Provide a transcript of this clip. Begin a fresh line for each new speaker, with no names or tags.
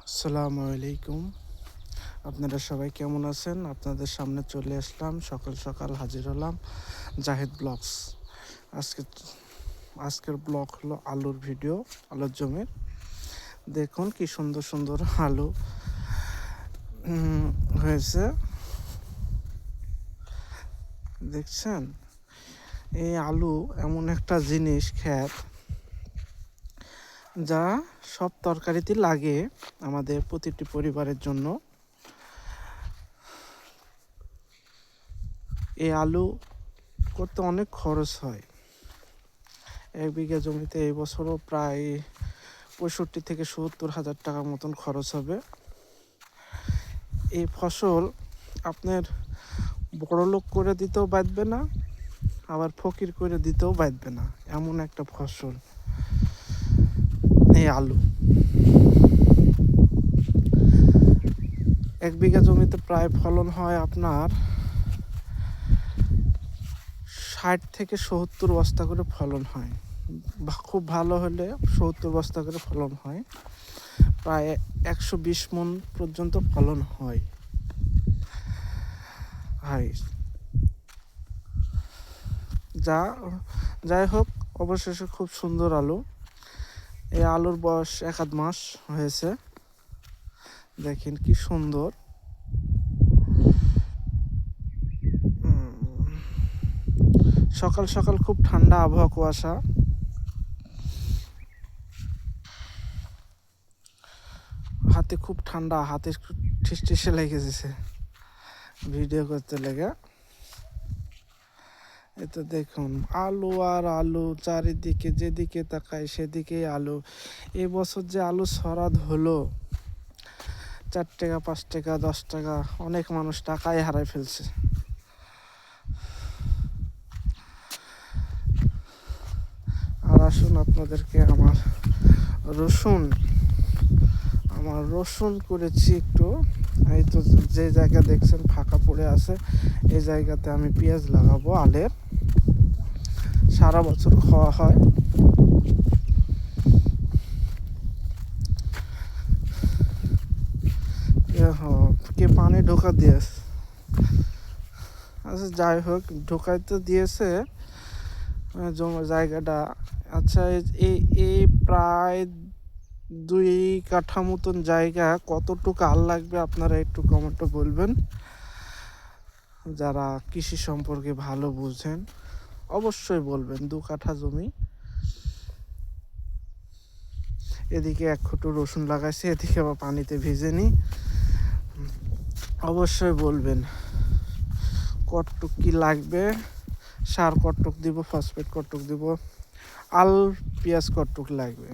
আসসালামু আলাইকুম। আপনারা সবাই কেমন আছেন? আপনাদের সামনে চলে আসলাম, সকাল সকাল হাজির হলাম জাহিদ ব্লগস। আজকে আজকের ব্লগ হলো আলুর ভিডিও, আলুর জমির। দেখুন কি সুন্দর সুন্দর আলু হয়েছে, দেখছেন? এই আলু এমন একটা জিনিস, ক্ষেত, যা সব তরকারিতে লাগে আমাদের প্রতিটি পরিবারের জন্য। এই আলু করতে অনেক খরচ হয়। 1 বিঘা জমিতে এই বছরও প্রায় 65 থেকে 70 হাজার টাকার মতন খরচ হবে। এই ফসল আপনার বড়লোক করে দিতেও বাঁধবে না, আবার ফকির করে দিতেও বাঁধবে না, এমন একটা ফসল এই আলু। 1 বিঘা জমিতে প্রায় ফলন হয় আপনার 60 থেকে 70 বস্তা করে ফলন হয়। খুব ভালো হলে 70 বস্তা করে ফলন হয়। প্রায় 120 মণ পর্যন্ত ফলন হয়। যাই হোক, অবশেষে খুব সুন্দর আলু। এই আলুর বয়স 1-1.5 মাস হয়েছে। দেখেন কি সুন্দর। সকাল সকাল খুব ঠান্ডা আবহাওয়া, কুয়াশা। হাতে খুব ঠান্ডা, হাতে ঠিসঠিসে লেগে গেছে ভিডিও করতে লেগে। এতো দেখুন আলু আর আলু, চারিদিকে যেদিকে তাকাই সেদিকেই আলু। এই বছর যে আলু সরাদ হলো, 4 টাকা, 5 টাকা, 10 টাকা, অনেক মানুষ টাকাই হারাই ফেলছে। আর আসুন আপনাদেরকে আমার রসুন করেছি একটু। এই তো যে জায়গা দেখছেন ফাঁকা পড়ে আছে, এই জায়গাতে আমি পেঁয়াজ লাগাবো আলের। সারা বছর খাওয়া হয়। কে পানি ঢোকা দিয়েছে? আচ্ছা যাই হোক, ঢোকাই তো দিয়েছে জায়গাটা। আচ্ছা, এই প্রায় 2 কাঠা মতন জায়গা, কতটুকু আল লাগবে আপনারা একটু কমেন্টে বলবেন। যারা কৃষি সম্পর্কে ভালো বুঝেন অবশ্যই বলবেন। 2 কাঠা জমি, এদিকে 1 ফুটো রসুন লাগাইছে, এদিকে আবার পানিতে ভিজে নি। অবশ্যই বলবেন কতটুক কি লাগবে, সার কতটুক দিব, ফসফেট কতটুক দিব, আল পেঁয়াজ কতটুক লাগবে।